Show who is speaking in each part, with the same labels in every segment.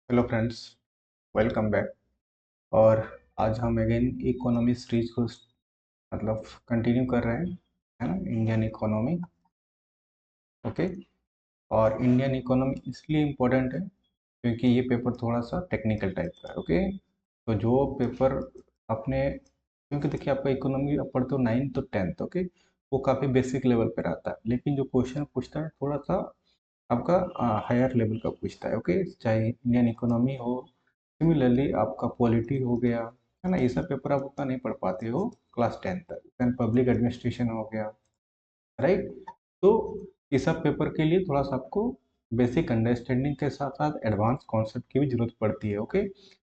Speaker 1: Hello friends, welcome back. और आज हम अगेन इकोनॉमी सीरीज को मतलब कंटिन्यू कर रहे हैं, है ना। Indian economy. ओके। और इंडियन इकोनॉमी इसलिए इम्पोर्टेंट है क्योंकि ये पेपर थोड़ा सा टेक्निकल टाइप का है। ओके। तो जो पेपर अपने, क्योंकि देखिए आपका इकोनॉमी आप पढ़ते हो 9th तो 10th। ओके। वो काफ़ी बेसिक लेवल पे रहता है, लेकिन जो क्वेश्चन पूछता है थोड़ा सा आपका हायर लेवल का पूछता है। ओके, चाहे इंडियन इकोनॉमी हो, सिमिलरली आपका पॉलिटी हो गया, है ना। ये सब पेपर आप उतना नहीं पढ़ पाते हो क्लास 10 तक। देन पब्लिक एडमिनिस्ट्रेशन हो गया, राइट। तो ये सब पेपर के लिए थोड़ा सा आपको बेसिक अंडरस्टैंडिंग के साथ साथ एडवांस कॉन्सेप्ट की भी जरूरत पड़ती है। ओके।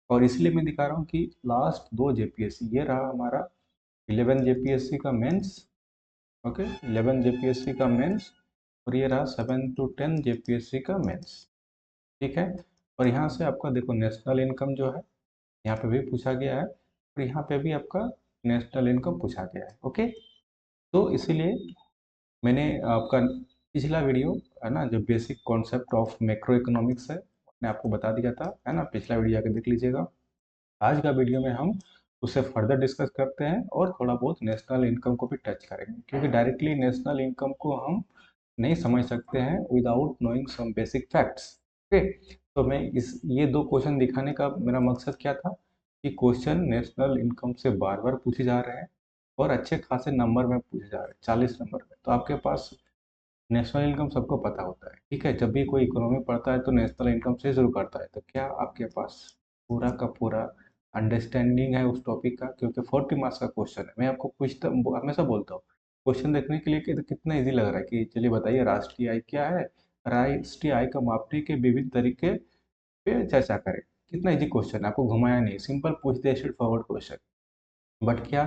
Speaker 1: और इसलिए मैं दिखा रहा हूँ कि लास्ट दो जेपीएससी, ये रहा हमारा 11 जेपीएससी का मेंस। ओके, 11 जेपीएससी का मेंस, और ये रहा 7 to 10 जेपीएससी का मेंस। ठीक है। और यहाँ से आपका देखो नेशनल इनकम जो है यहाँ पे भी पूछा गया है, और यहाँ पे भी आपका नेशनल इनकम पूछा गया है। ओके। तो इसीलिए मैंने आपका पिछला वीडियो, है ना, जो basic concept of macro economics है, मैंने आपको बता दिया था, है ना। पिछला वीडियो जाकर देख लीजिएगा। आज का वीडियो में हम उससे फर्दर डिस्कस करते हैं और थोड़ा बहुत नेशनल इनकम को भी टच करेंगे, क्योंकि डायरेक्टली नेशनल इनकम को हम नहीं समझ सकते हैं without knowing some basic facts. Okay. तो मैं इस ये दो क्वेश्चन दिखाने का मेरा मकसद क्या था कि क्वेश्चन नेशनल इनकम से बार बार पूछे जा रहे हैं और अच्छे खासे नंबर में पूछे जा रहे हैं, 40 नंबर में। तो आपके पास नेशनल इनकम सबको पता होता है, ठीक है। जब भी कोई इकोनॉमी पढ़ता है तो नेशनल इनकम से शुरू करता है। तो क्या आपके पास पूरा का पूरा अंडरस्टैंडिंग है उस टॉपिक का? क्योंकि 40 मार्क्स का क्वेश्चन है। मैं आपको पूछता हमेशा बोलता हूँ, क्वेश्चन देखने के लिए कितना इजी लग रहा है कि चलिए बताइए राष्ट्रीय आय क्या है, राष्ट्रीय आय का मापने के विभिन्न तरीके पे चर्चा करें। कितना इजी क्वेश्चन है, आपको घुमाया नहीं, सिंपल पूछ दिया, स्ट्रेट फॉरवर्ड क्वेश्चन। बट क्या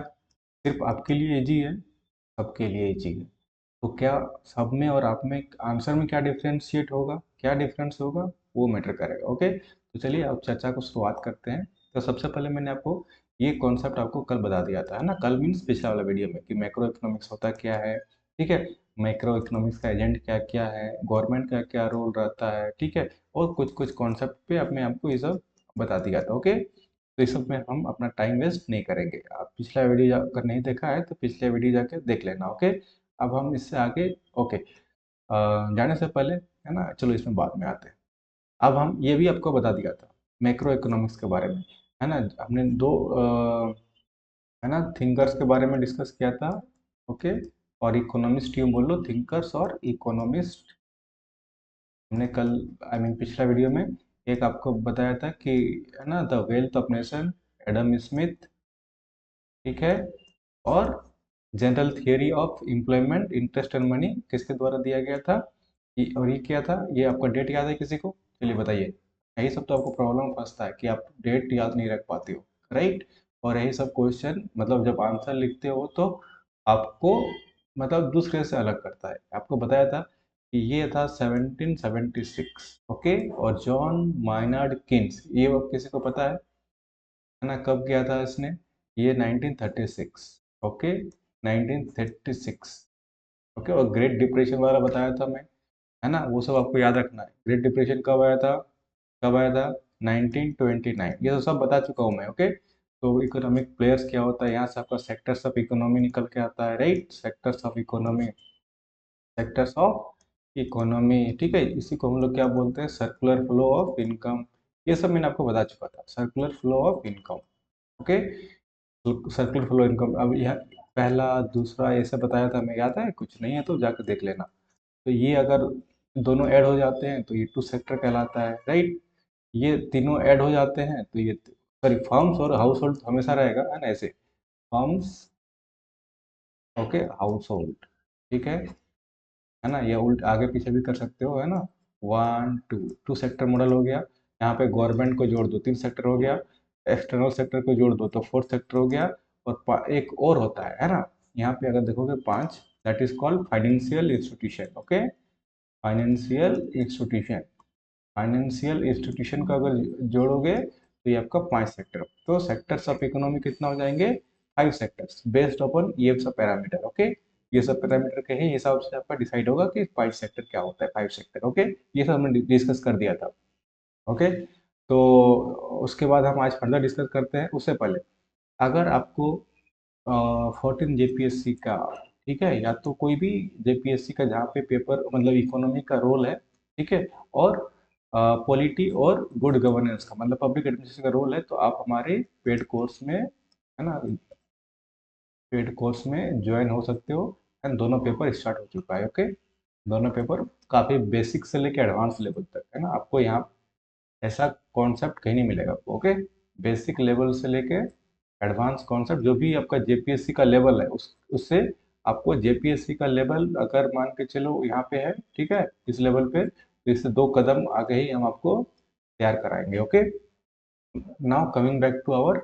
Speaker 1: सिर्फ आपके लिए इजी है? सबके लिए इजी है। तो क्या सब में और आप में आंसर में क्या डिफरेंशिएट होगा, क्या डिफरेंस होगा, वो मैटर करेगा। ओके। तो चलिए अब चर्चा को शुरुआत करते हैं। तो सबसे पहले मैंने आपको ये कॉन्सेप्ट आपको कल बता दिया था, है ना। कल मीन्स पिछला वाला वीडियो में, कि मैक्रो इकोनॉमिक्स होता क्या है, ठीक है। मैक्रो इकोनॉमिक्स का एजेंट क्या क्या है, गवर्नमेंट का क्या रोल रहता है, ठीक है। और कुछ कुछ कॉन्सेप्ट पे अपने आपको ये सब बता दिया था। ओके। तो इस सब में हम अपना टाइम वेस्ट नहीं करेंगे। आप पिछला वीडियो अगर नहीं देखा है तो पिछले वीडियो जाके देख लेना। ओके। अब हम इससे आगे, ओके, जाने से पहले, है ना, चलो इसमें बाद में आते हैं। अब हम ये भी आपको बता दिया था मैक्रो इकोनॉमिक्स के बारे में, है ना। हमने दो है ना, थिंकर्स के बारे में डिस्कस किया था। ओके। और इकोनॉमिस्ट यूँ बोल लो, थिंकर्स और इकोनॉमिस्ट। हमने कल, आई मीन पिछला वीडियो में एक आपको बताया था कि, है ना, the wealth of nation, Adam Smith, ठीक है। और general theory of employment, interest and money किसके द्वारा दिया गया था? और ये क्या था? ये आपका डेट याद है किसी को? चलिए बताइए। यही सब तो आपको प्रॉब्लम फंसता है कि आप डेट याद नहीं रख पाते हो, राइट। और यही सब क्वेश्चन मतलब जब आंसर लिखते हो तो आपको मतलब दूसरे से अलग करता है। आपको बताया था कि ये था 1776। ओके। और जॉन माइनार्ड किन्स, ये वक्त किसी को पता है ना, कब किया था इसने? ये 1936। ओके, 1936। ओके। और ग्रेट डिप्रेशन वाला बताया था मैं, है ना, वो सब आपको याद रखना है। ग्रेट डिप्रेशन कब आया था? कब आया था? 1929। ये तो सब बता चुका हूँ मैं। ओके। तो इकोनॉमिक प्लेयर्स क्या होता है, यहाँ से आपका सेक्टर्स ऑफ इकोनॉमी निकल के आता है, right. Sectors of economy, sectors of economy, ठीक है। इसी को हम लोग क्या बोलते हैं? Circular flow of income. ये सब मैंने आपको बता चुका था, circular flow of income. Okay. Circular flow income, अब यह पहला दूसरा ये सब बताया था मैं, याद है? कुछ नहीं है तो जाकर देख लेना। तो ये अगर दोनों ऐड हो जाते हैं तो ये टू सेक्टर कहलाता है, राइट। ये तीनों ऐड हो जाते हैं तो ये, सॉरी, फर्म्स और हाउस होल्ड हमेशा रहेगा, है ना, ऐसे। फर्म्स, ओके, हाउस होल्ड, ठीक है ना। ये उल्ट आगे पीछे भी कर सकते हो, है ना। One two, two sector model हो गया। यहाँ पे गवर्नमेंट को जोड़ दो, 3 सेक्टर हो गया। एक्सटर्नल सेक्टर को जोड़ दो तो 4th सेक्टर हो गया। और एक और होता है ना, यहाँ पे अगर देखोगे 5, that is called financial institution. Okay. Financial institution, financial institution का अगर जोड़ोगे तो ये आपका 5 सेक्टर। तो सेक्टर्स ऑफ इकोनॉमी कितना हो जाएंगे? 5 सेक्टर्स, बेस्ड अपॉन ये सब पैरामीटर। ओके। ये सब पैरामीटर के ही हिसाब से आपका डिसाइड होगा कि 5 सेक्टर क्या होता है, 5 सेक्टर। ओके। ये सब हमने डिस्कस कर दिया था। ओके। तो उसके बाद हम आज फर्दर डिस्कस करते हैं। उससे पहले अगर आपको 14 जेपीएससी का, ठीक है, या तो कोई भी जेपीएससी का जहाँ पे पेपर मतलब इकोनॉमी का रोल है, ठीक है, और पॉलिटी और गुड गवर्नेंस का मतलब पब्लिक एडमिनिस्ट्रेशन का रोल है, तो आप हमारे पेड कोर्स में, है ना, पेड कोर्स में ज्वाइन हो सकते हो। एंड दोनों पेपर स्टार्ट हो चुका है। ओके, दोनों पेपर काफ़ी बेसिक से लेके एडवांस लेवल तक, है ना, आपको यहाँ ऐसा कॉन्सेप्ट कहीं नहीं मिलेगा आपको। ओके, बेसिक लेवल से लेके एडवांस कॉन्सेप्ट, जो भी आपका जेपीएससी का लेवल है उस उससे आपको जेपीएससी का लेवल अगर मान के चलो यहाँ पे है, ठीक है, इस लेवल पे, तो इससे 2 कदम आगे ही हम आपको तैयार कराएंगे। Okay, now coming back to our,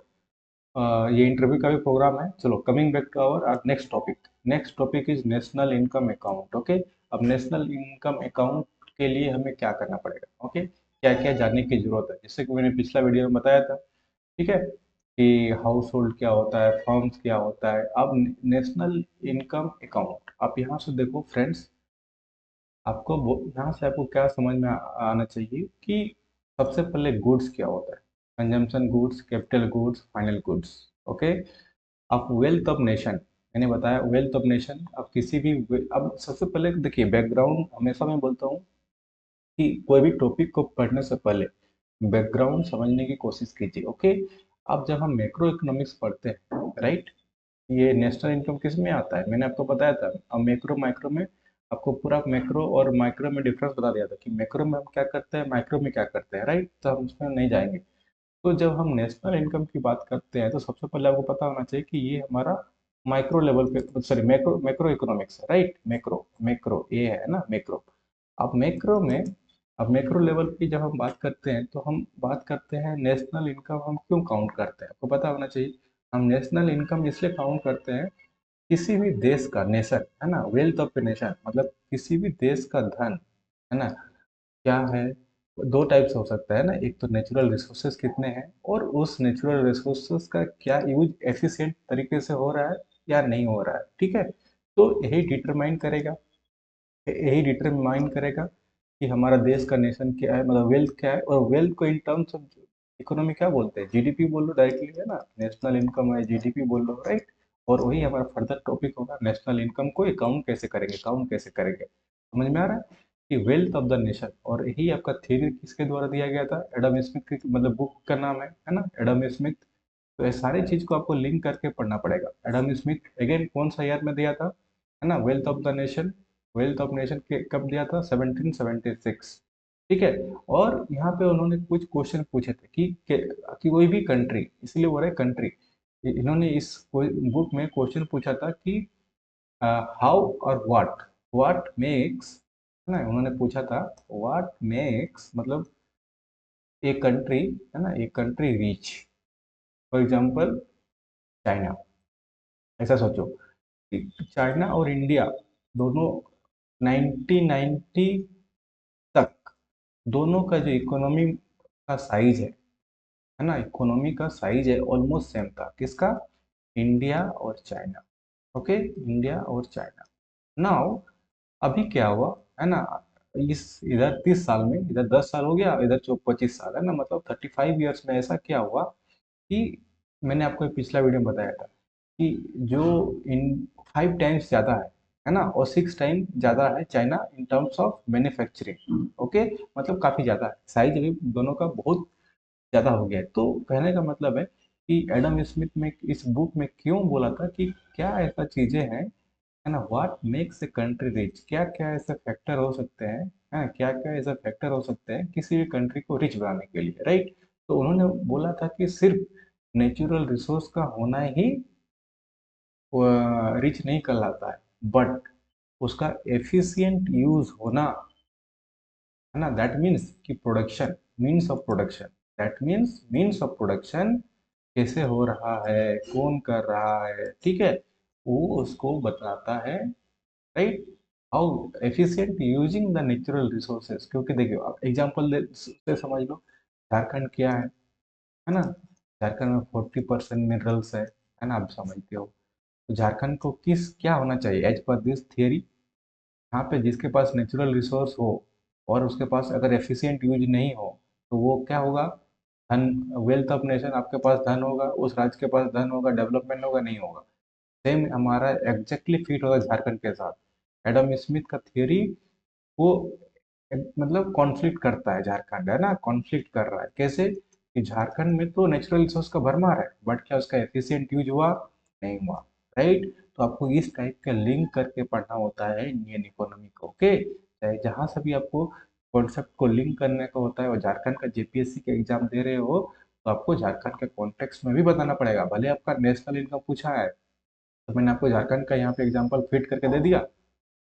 Speaker 1: ये इंटरव्यू का भी प्रोग्राम है। चलो, coming back to our next topic. Next topic is national income account. Okay, अब नेशनल इनकम अकाउंट के लिए हमें क्या करना पड़ेगा, ओके, क्या क्या जानने की जरूरत है, जैसे कि मैंने पिछला वीडियो में बताया था, ठीक है, कि हाउस होल्ड क्या होता है, फर्म्स क्या होता है। अब नेशनल इनकम अकाउंट, आप यहाँ से देखो फ्रेंड्स, आपको यहाँ से आपको क्या समझ में आना चाहिए कि सबसे पहले गुड्स क्या होता है, consumption goods, capital goods, final goods. Okay, अब वेल्थ ऑफ नेशन, मैंने बताया वेल्थ ऑफ नेशन। अब किसी भी, अब सबसे पहले देखिए, बैकग्राउंड हमेशा मैं बोलता हूँ कि कोई भी टॉपिक को पढ़ने से पहले बैकग्राउंड समझने की कोशिश कीजिए। ओके, अब जब हम मैक्रो इकोनॉमिक्स पढ़ते हैं, राइट, ये नेशनल इनकम किस में आता है, मैंने आपको बताया था। अब मैक्रो माइक्रो में आपको पूरा मैक्रो और माइक्रो में डिफरेंस बता दिया था कि मैक्रो में हम क्या करते हैं, माइक्रो में क्या करते हैं, राइट, तो हम उसमें नहीं जाएंगे। तो जब हम नेशनल इनकम की बात करते हैं तो सबसे पहले आपको पता होना चाहिए कि ये हमारा माइक्रो लेवल पे, सॉरी, मैक्रो मैक्रो इकोनॉमिक्स है, राइट, मैक्रो मैक्रो ये है ना, मैक्रो। अब मैक्रो में, अब मैक्रो लेवल की जब हम बात करते हैं तो हम बात करते हैं नेशनल इनकम हम क्यों काउंट करते हैं, आपको पता होना चाहिए। हम नेशनल इनकम इसलिए काउंट करते हैं, किसी भी देश का, नेशन है ना, वेल्थ ऑफ ए नेशन मतलब किसी भी देश का धन, है ना, क्या है, दो टाइप्स हो सकता है ना, एक तो नेचुरल रिसोर्सेज कितने हैं, और उस नेचुरल रिसोर्सेज का क्या यूज एफिशिएंट तरीके से हो रहा है या नहीं हो रहा है, ठीक है। तो यही डिटरमाइन करेगा कि हमारा देश का, नेशन क्या है, मतलब वेल्थ क्या है। और वेल्थ को इन टर्म्स ऑफ इकोनॉमी क्या बोलते हैं, जीडीपी बोल लो डायरेक्टली, है ना, नेशनल इनकम है, जीडीपी बोल लो, राइट। और वही हमारा फर्दर टॉपिक होगा, नेशनल इनकम को अकाउंट कैसे करेंगे, काउंट कैसे करेंगे, समझ में आ रहा है कि वेल्थ ऑफ द नेशन। और यही आपका थ्योरी किसके द्वारा दिया गया था, एडम स्मिथ की, मतलब बुक का नाम है ना, एडम स्मिथ। तो ये सारी चीज को आपको लिंक करके पढ़ना पड़ेगा। एडम स्मिथ अगेन कौन सा ईयर में दिया था, है ना, wealth of the nation, wealth of nation के कब दिया था, 1776, ठीक है। और यहाँ पे उन्होंने कुछ क्वेश्चन पूछे थे कि कोई भी कंट्री, इसलिए वो रहे कंट्री, इन्होंने इस बुक में क्वेश्चन पूछा था कि हाउ और व्हाट मेक्स, है ना, उन्होंने पूछा था व्हाट मेक्स मतलब एक कंट्री, है ना, एक country rich, for example China. ऐसा सोचो कि चाइना और इंडिया दोनों 1990 तक, दोनों का जो इकोनॉमी का साइज है ना, इकोनॉमी का साइज है ऑलमोस्ट सेम था, किसका, इंडिया और चाइना। ओके, इंडिया और चाइना। नाउ अभी क्या हुआ, है ना, इस इधर 30 साल में, इधर 10 साल हो गया, इधर 25 साल, है ना, मतलब 35 ईयर्स में ऐसा क्या हुआ कि मैंने आपको पिछला वीडियो में बताया था कि जो इन 5 टाइम्स ज़्यादा है ना, और 6 टाइम ज़्यादा है China in terms of manufacturing. Okay, मतलब काफ़ी ज़्यादा है, साइज अभी दोनों का बहुत ज़्यादा हो गया है। तो कहने का मतलब है कि एडम स्मिथ में इस बुक में क्यों बोला था कि क्या ऐसा चीज़ें हैं, है ना, what makes a country rich, क्या क्या ऐसे फैक्टर हो सकते हैं, है ना, क्या क्या ऐसे फैक्टर हो सकते हैं किसी भी कंट्री को रिच बनाने के लिए, राइट। तो उन्होंने बोला था कि सिर्फ नेचुरल रिसोर्स का होना ही रिच नहीं कहलाता है, बट उसका एफिशिएंट यूज होना, है ना, दैट मीन्स कि production, means of production, that means means of production कैसे हो रहा है, कौन कर रहा है, ठीक है, वो उसको बताता है, right. How efficient using the natural resources, क्योंकि देखिए आप एग्जाम्पल से समझ लो, झारखंड क्या है ना, झारखंड में 40% मिनरल्स है ना, आप समझते हो। तो झारखंड को किस क्या होना चाहिए एज पर दिस थियरी, यहाँ पे जिसके पास नेचुरल रिसोर्स हो और उसके पास अगर एफिशिएंट यूज नहीं हो, तो वो क्या होगा, धन, वेल्थ ऑफ नेशन, आपके पास धन होगा, उस राज्य के पास धन होगा, डेवलपमेंट होगा, नहीं होगा। सेम हमारा एग्जैक्टली फिट होगा झारखंड के साथ। एडम स्मिथ का थियरी वो मतलब कॉन्फ्लिक्ट करता है, झारखंड है ना कॉन्फ्लिक्ट कर रहा है। कैसे कि झारखंड में तो नेचुरल रिसोर्स का भरमार है, बट क्या उसका एफिशिएंट यूज हुआ? नहीं हुआ। राइट। तो आपको इस टाइप का लिंक करके पढ़ना होता है इंडियन इकोनॉमी को। ओके, चाहे जहाँ से भी आपको कॉन्सेप्ट को लिंक करने का होता है, और झारखंड का जेपीएससी के एग्जाम दे रहे हो तो आपको झारखंड के कॉन्टेक्स्ट में भी बताना पड़ेगा। भले आपका नेशनल इनकम पूछा है तो मैंने आपको झारखंड का यहाँ पे एग्जाम्पल फिट करके दे दिया,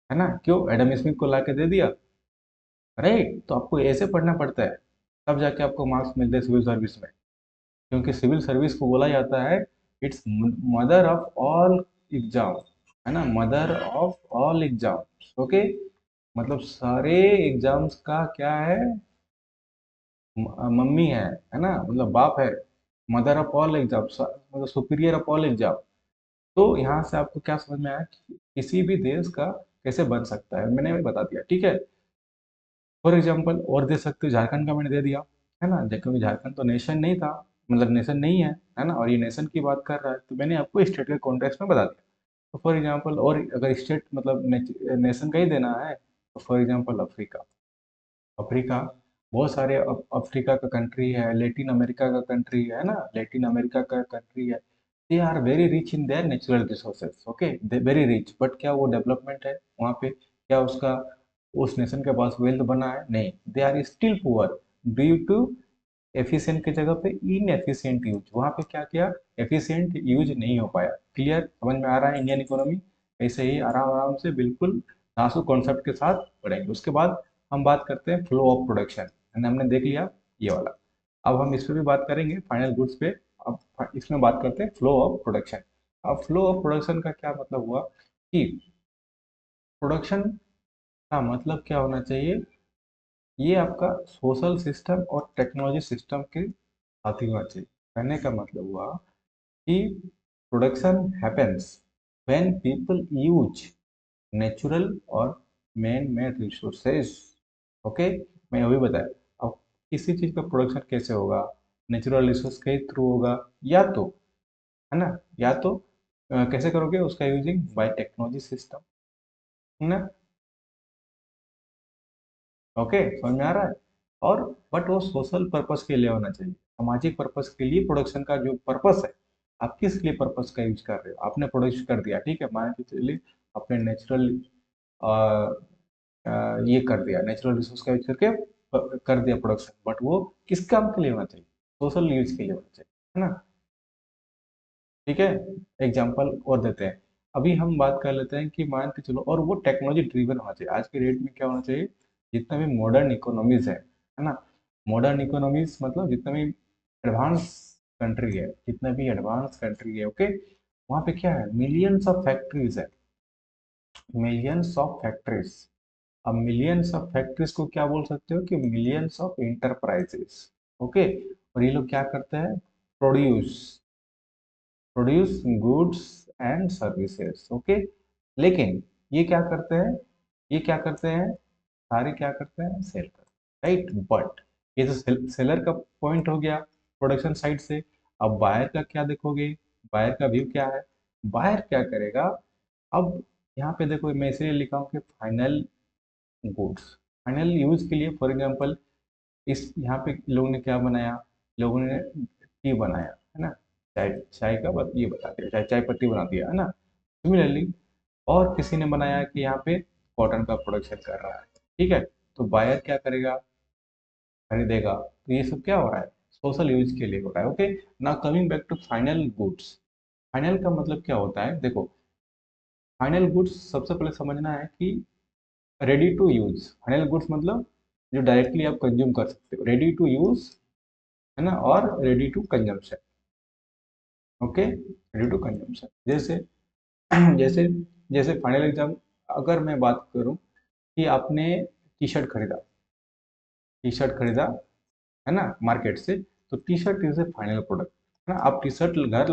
Speaker 1: है ना, क्यों एडम स्मिथ को ला के दे दिया। राइट। तो आपको ऐसे पढ़ना पड़ता है, तब जाके आपको मार्क्स मिलते हैं सिविल सर्विस में। क्योंकि सिविल सर्विस को बोला जाता है it's mother of all exam, है ना, mother of all exam. Okay, मतलब सारे एग्जाम्स का क्या है, मम्मी है ना, मतलब बाप है। मदर ऑफ ऑल एग्जाम मतलब सुपीरियर ऑफ ऑल एग्जाम। तो यहाँ से आपको क्या समझ में आया कि किसी भी देश का कैसे बन सकता है, मैंने भी बता दिया। ठीक है, फॉर एग्जाम्पल और दे सकते हो, झारखंड का मैंने दे दिया, है ना, क्योंकि झारखंड तो नेशन नहीं था, मतलब नेशन नहीं है ना, और ये नेशन की बात कर रहा है, तो मैंने आपको स्टेट के कॉन्टेक्स्ट में बता दिया। तो फॉर एग्जाम्पल, और अगर स्टेट मतलब नेशन का ही देना है, तो फॉर एग्जाम्पल अफ्रीका। अफ्रीका, बहुत सारे अफ्रीका का कंट्री है, लेटिन अमेरिका का कंट्री है ना, लेटिन अमेरिका का कंट्री है। They are very rich in their natural resources. Okay, they very rich, but क्या वो डेवलपमेंट है वहाँ पे? क्या उसका उस नेशन के पास वेल्थ बना है? नहीं, they are still poor due to efficient की जगह पे इनएफिशिएंट यूज। वहाँ पे क्या किया, एफिशिएंट यूज नहीं हो पाया। क्लियर, समझ में आ रहा है इंडियन इकोनॉमी? ऐसे ही आराम आराम से बिल्कुल नासु कॉन्सेप्ट के साथ पढ़ेंगे। उसके बाद हम बात करते हैं फ्लो ऑफ प्रोडक्शन, हमने देख लिया ये वाला। अब हम इस पे भी बात करेंगे, फाइनल गुड्स पे। अब इसमें बात करते हैं फ्लो ऑफ प्रोडक्शन। अब फ्लो ऑफ प्रोडक्शन का क्या मतलब हुआ कि प्रोडक्शन का मतलब क्या होना चाहिए, ये आपका सोशल सिस्टम और टेक्नोलॉजी सिस्टम के साथ ही होना चाहिए। कहने का मतलब हुआ कि production happens when people use natural और मैन मेड रिसोर्सेज। ओके, मैं अभी बताया। अब किसी चीज़ का प्रोडक्शन कैसे होगा, नेचुरल रिसोर्स के थ्रू होगा, या तो, है ना, या तो कैसे करोगे उसका यूजिंग बाय टेक्नोलॉजी सिस्टम, है ना। ओके, समझ में आ रहा है? और बट वो सोशल पर्पस के लिए होना चाहिए, सामाजिक पर्पस के लिए। प्रोडक्शन का जो पर्पस है, आप किस लिए पर्पस का यूज कर रहे हो? आपने प्रोड्यूस कर दिया, ठीक है, मान के चलिए आपने नेचुरल ये कर दिया, नेचुरल रिसोर्स का यूज करके कर दिया प्रोडक्शन, बट वो किस काम के लिए होना चाहिए? सोशल यूज के लिए होना चाहिए, है ना। ठीक है, एग्जाम्पल और देते हैं। अभी हम बात कर लेते हैं कि मान के चलो, और वो टेक्नोलॉजी ड्रिवन होना चाहिए। आज के डेट में क्या होना चाहिए, जितना भी मॉडर्न इकोनॉमीज है ना, मॉडर्न इकोनॉमीज मतलब जितना भी एडवांस कंट्री है, जितना भी एडवांस कंट्री है, ओके, वहाँ पे क्या है, मिलियंस ऑफ फैक्ट्रीज है, मिलियंस ऑफ फैक्ट्रीज। अब मिलियंस ऑफ फैक्ट्रीज को क्या बोल सकते हो कि मिलियंस ऑफ इंटरप्राइजेस। ओके, और ये लोग क्या करते हैं, produce produce goods and services. Okay, लेकिन ये क्या करते हैं, ये क्या करते हैं, सारे क्या करते हैं, सेल करते हैं। राइट, बट ये तो सेलर का पॉइंट हो गया प्रोडक्शन साइड से। अब बायर का क्या देखोगे, बायर का व्यू क्या है, बायर क्या करेगा? अब यहाँ पे देखो, मैं इसलिए लिखा हूँ कि फाइनल गुड्स, फाइनल यूज के लिए। फॉर एग्जांपल, इस यहाँ पे लोगों ने क्या बनाया, लोगों ने टी बनाया, है ना, चाय, चाय का ये बता दिया, चाय चाय पत्ती बना दिया, है ना। सिमिलरली और किसी ने बनाया कि यहाँ पे कॉटन का प्रोडक्शन कर रहा है, ठीक है, तो बायर क्या करेगा, खरीदेगा। तो ये सब क्या हो रहा है, सोशल यूज के लिए हो रहा है। Okay, now coming back to final goods. Final का मतलब क्या होता है, देखो, फाइनल गुड्स सबसे पहले समझना है कि ready to use. Final goods मतलब जो डायरेक्टली आप कंज्यूम कर सकते हो, रेडी टू यूज, है ना, और ready to consumption. Okay, ready to consumption, जैसे जैसे जैसे फाइनल एग्जाम, अगर मैं बात करूं कि आपने टी शर्ट खरीदा, टी शर्ट खरीदा, है ना, मार्केट से, तो T shirt is a final product, है ना। आप टी शर्ट घर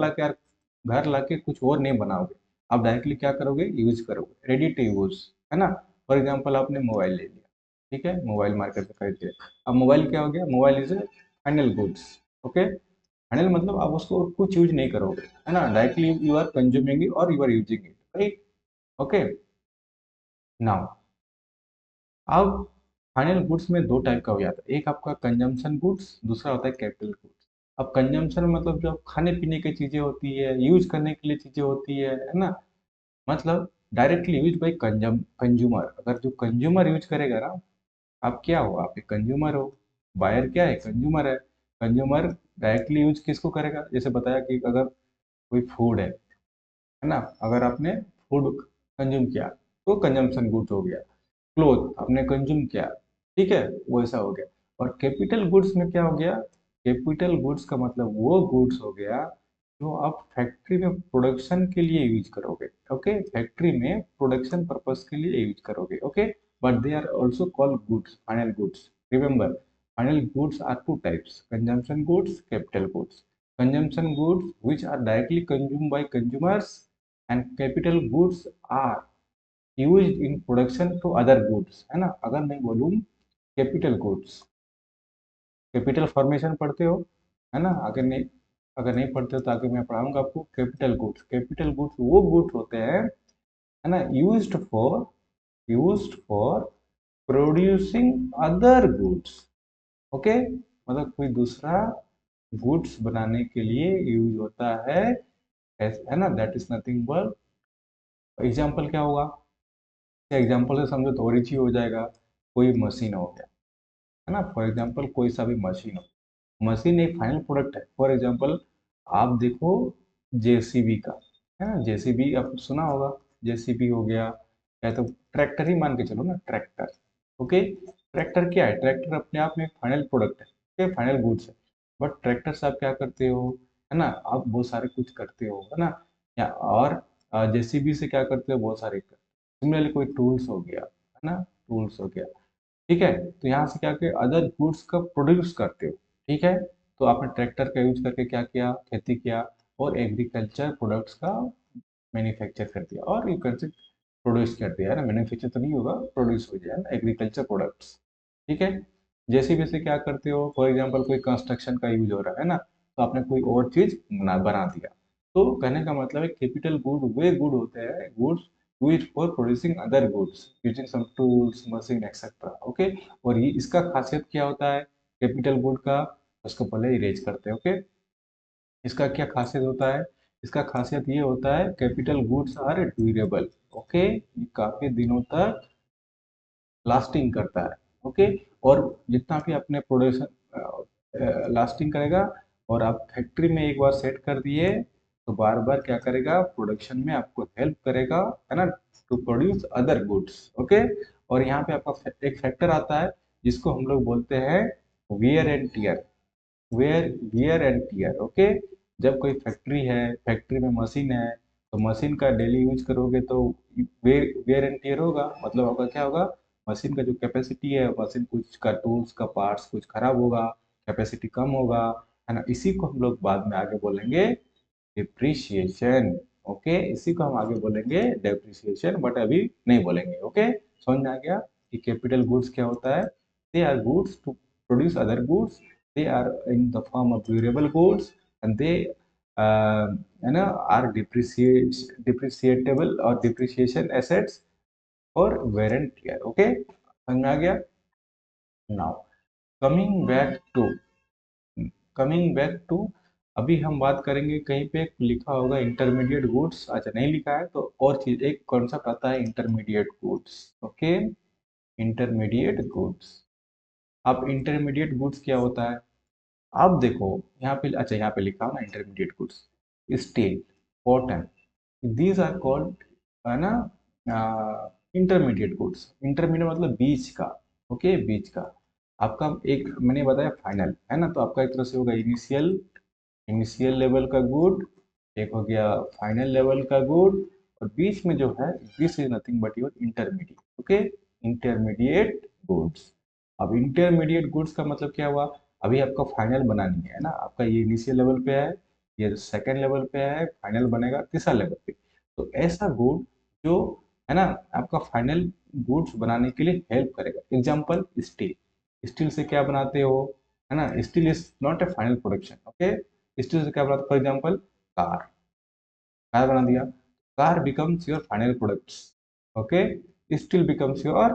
Speaker 1: लाके कुछ और नहीं बनाओगे, आप डायरेक्टली क्या करोगे, यूज करोगे, रेडी टू यूज, है ना। फॉर एग्जाम्पल, आपने मोबाइल ले लिया, ठीक है, मोबाइल मार्केट से खरीद लिया। अब मोबाइल क्या हो गया, mobile is a final goods, okay, final मतलब आप उसको कुछ यूज नहीं करोगे, है ना, directly you are consuming it और you are using it, right. Okay, now अब फाइनल गुड्स में दो टाइप का हो जाता है, एक आपका कंजम्पशन गुड्स, दूसरा होता है कैपिटल गुड्स। अब कंजम्पशन मतलब जो खाने पीने की चीजें होती है, यूज करने के लिए चीजें होती है ना, मतलब डायरेक्टली यूज बाई कंज्यूमर। अगर जो कंज्यूमर यूज करेगा ना, आप क्या हो, आप एक कंज्यूमर हो, बायर क्या है, कंज्यूमर है। कंज्यूमर डायरेक्टली यूज किसको करेगा, जैसे बताया कि अगर कोई फूड है ना, अगर आपने फूड कंज्यूम किया तो कंजम्पशन गुड्स हो गया। क्लोथ आपने कंज्यूम किया, ठीक है, वो ऐसा हो गया। और कैपिटल गुड्स में क्या हो गया, कैपिटल गुड्स का मतलब वो गुड्स हो गया जो आप फैक्ट्री में प्रोडक्शन के लिए यूज करोगे। ओके, फैक्ट्री में प्रोडक्शन पर्पस के लिए यूज करोगे। Okay, but they are also called goods, final goods. Remember, final goods are two types, consumption goods, capital goods. Consumption goods which are directly consumed by consumers, and capital goods are used in production to other goods, है ना। अगर मैं बोलूँ capital goods, capital formation पढ़ते हो, है ना, अगर नहीं पढ़ते हो तो आगे मैं पढ़ाऊंगा आपको। कैपिटल गुड्स, कैपिटल गुड्स वो गुड्स होते हैं, है ना, used for producing other goods. Okay, मतलब कोई दूसरा गुड्स बनाने के लिए यूज होता है ना, that is nothing but. Example क्या होगा, एग्जाम्पल से समझो तो और ही चीज हो जाएगा। कोई मशीन हो गया, है ना, फॉर एग्जाम्पल कोई सा भी मशीन हो, मशीन एक फाइनल प्रोडक्ट है। फॉर एग्जाम्पल आप देखो जेसीबी का, है ना, जेसीबी आपने सुना होगा, जेसीबी हो गया, या तो ट्रैक्टर ही मान के चलो ना, ट्रैक्टर। ओके, ट्रैक्टर क्या है, ट्रैक्टर अपने आप में एक फाइनल प्रोडक्ट है, ओके, फाइनल गुड्स है। बट ट्रैक्टर से आप क्या करते हो, है ना, आप बहुत सारे कुछ करते हो, है ना, या और जेसीबी से क्या करते हो, बहुत सारे। सिमिलरली कोई टूल्स हो गया, है ना, टूल्स हो गया, ठीक है। तो यहाँ से क्या किया, अदर गुड्स का प्रोड्यूस करते हो, ठीक है। तो आपने ट्रैक्टर का यूज करके क्या किया, खेती किया, और एग्रीकल्चर प्रोडक्ट्स का मैन्युफैक्चर कर दिया, और यू कैन से प्रोड्यूस कर दिया, है ना, मैन्युफैक्चर तो नहीं होगा, प्रोड्यूस हो जाए ना, एग्रीकल्चर प्रोडक्ट्स, ठीक है। जैसे वैसे क्या करते हो, फॉर एग्जाम्पल कोई कंस्ट्रक्शन का यूज हो रहा है ना, तो आपने कोई और चीज बना दिया। तो कहने का मतलब है कैपिटल गुड वे गुड होते हैं, goods use for producing other goods using some tools, machine etcetera. Okay, और ये इसका खासियत क्या होता है कैपिटल गुड का, उसको पहले इरेज करते हैं। ओके, इसका क्या खासियत होता है, इसका खासियत ये होता है capital goods are durable. Okay, ये काफी दिनों तक लास्टिंग करता है। ओके, और जितना भी अपने प्रोडक्शन लास्टिंग करेगा, और आप फैक्ट्री में एक बार सेट कर दिए तो बार बार क्या करेगा, प्रोडक्शन में आपको हेल्प करेगा, है ना, to produce other goods. Okay, और यहाँ पे आपका एक फैक्टर आता है जिसको हम लोग बोलते हैं wear and tear. Wear and tear, okay. जब कोई फैक्ट्री है, फैक्ट्री में मशीन है, तो मशीन का डेली यूज करोगे तो वेयर एंड टीयर होगा, मतलब आपका क्या होगा, मशीन का जो कैपेसिटी है, मशीन कुछ का टूल्स का पार्ट्स कुछ खराब होगा, कैपेसिटी कम होगा, है ना, इसी को हम लोग बाद में आगे बोलेंगे डिप्रिसिएशन। ओके, इसी को हम आगे बोलेंगे डेप्रिसिएशन, बट अभी नहीं बोलेंगे। ओके, समझ में आ गया कि कैपिटल गुड्स क्या होता है, they are goods to produce other goods, they are in the form of durable goods, and they are depreciable or depreciation assets for wear and tear। okay, समझ में आ गया। now coming back to coming back to, अभी हम बात करेंगे, कहीं पे लिखा होगा इंटरमीडिएट गुड्स, अच्छा नहीं लिखा है तो और चीज एक कॉन्सेप्ट आता है intermediate goods. Okay, intermediate goods. अब इंटरमीडिएट गुड्स क्या होता है, आप देखो यहाँ पे, अच्छा यहाँ पे लिखा हो ना intermediate goods, steel, cotton, these are called, है ना, इंटरमीडिएट गुड्स। इंटरमीडिएट मतलब बीच का। ओके, बीच का। आपका एक मैंने बताया फाइनल, है ना, तो आपका एक तरह से होगा इनिशियल, इनिशियल लेवल का गुड, एक हो गया फाइनल लेवल का गुड, और बीच में जो है, this is nothing but your intermediate. Okay, intermediate goods. अब इंटरमीडिएट गुड्स का मतलब क्या हुआ, अभी आपका फाइनल बनानी है ना, आपका ये इनिशियल लेवल पे है, ये सेकंड लेवल पे है, फाइनल बनेगा तीसरा लेवल पे। तो ऐसा गुड जो, है ना, आपका फाइनल गुड्स बनाने के लिए हेल्प करेगा। एग्जांपल स्टील, स्टील से क्या बनाते हो, है ना, steel is not A final production. Okay, steel से क्या बना, फॉर एग्जाम्पल कार, कार बना दिया, car becomes your final products. Okay, steel becomes your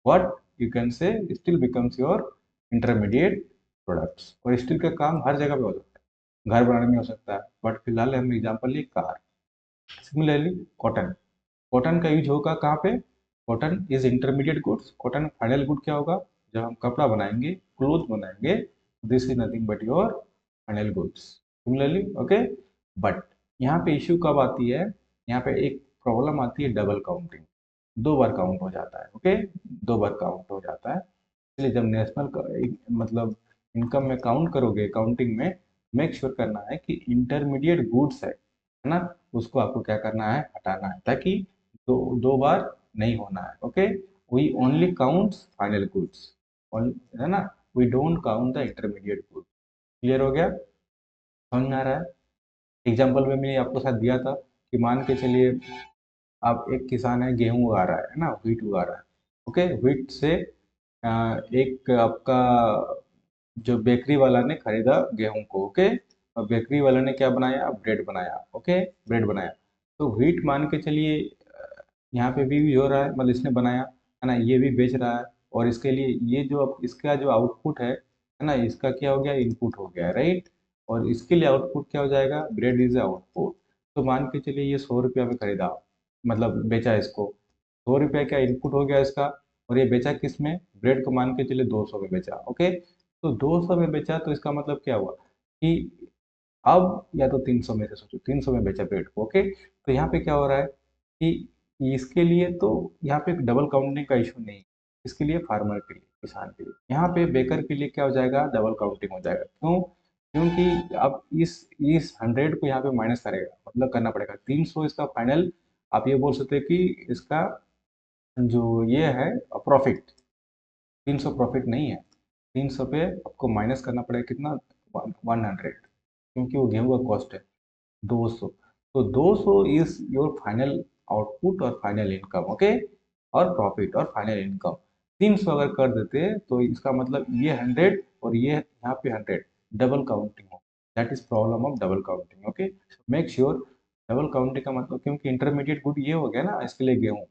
Speaker 1: what, you can say steel becomes your intermediate products. और स्टील का काम हर जगह पे हो सकता है, घर बनाने में हो सकता है, बट फिलहाल हम एग्जाम्पल लिए कार। सिमिलरली कॉटन, कॉटन का यूज होगा कहाँ पे, cotton is intermediate goods, cotton final good क्या होगा, जब हम कपड़ा बनाएंगे, क्लोथ बनाएंगे, this is nothing but your final goods. Similarly okay, but यहाँ पे इश्यू कब आती है, यहाँ पे एक प्रॉब्लम आती है, डबल काउंटिंग, दो बार काउंट हो जाता है। ओके, दो बार काउंट हो जाता है, इसलिए जब मतलब इनकम में काउंट करोगे, काउंटिंग में मेक श्योर करना है कि इंटरमीडिएट गुड्स है ना, उसको आपको क्या करना है, हटाना है, ताकि दो दो बार नहीं होना है। Okay, we only count final goods, है ना, we don't count the intermediate goods. Clear हो गया, समझ में आ रहा है। एग्जाम्पल में मैंने आपको साथ दिया था कि मान के चलिए आप एक किसान है, गेहूं उगा रहा है ना, व्हीट उगा रहा है। ओके, व्हीट से एक आपका जो बेकरी वाला ने खरीदा गेहूं को। ओके, और बेकरी वाला ने क्या बनाया, ब्रेड बनाया। ओके, ब्रेड बनाया, तो व्हीट मान के चलिए यहाँ पे भी हो रहा है, मतलब इसने बनाया है ना, ये भी बेच रहा है, और इसके लिए ये जो अब इसका जो आउटपुट है ना, इसका क्या हो गया, इनपुट हो गया, राइट। और इसके लिए आउटपुट क्या हो जाएगा, ब्रेड इज आउटपुट। तो मान के चलिए ये 100 रुपया में खरीदा, मतलब बेचा इसको, 100 रुपया क्या इनपुट हो गया इसका, और ये बेचा किस में, ब्रेड को मान के चलिए 200 में बेचा। ओके, तो 200 में बेचा, तो इसका मतलब क्या हुआ कि अब या तो 300 में से सोचो, 300 में बेचा ब्रेड को। ओके, तो यहाँ पे क्या हो रहा है कि इसके लिए तो यहाँ पे डबल काउंटिंग का इशू नहीं है, इसके लिए फार्मर के लिए, किसान के लिए। यहाँ पे बेकर के लिए क्या हो जाएगा, डबल काउंटिंग हो जाएगा। क्यों, क्योंकि अब इस 100 को यहाँ पे माइनस करेगा, मतलब करना पड़ेगा 300 इसका फाइनल। आप ये बोल सकते हैं कि इसका जो ये है प्रॉफिट, 300 प्रॉफिट नहीं है, 300 पे आपको माइनस करना पड़ेगा कितना, 100, क्योंकि वो गेहूं का कॉस्ट है 200। तो 200 इज योर फाइनल आउटपुट और फाइनल इनकम। ओके, और प्रॉफिट और फाइनल इनकम 300 अगर कर देते तो इसका मतलब ये 100 और ये यहाँ पे 100, डबल काउंटिंग हो, that is problem of double counting. Okay, make sure double counting का मतलब, क्योंकि इंटरमीडिएट गुड ये हो गया ना, इसके लिए गेहूं,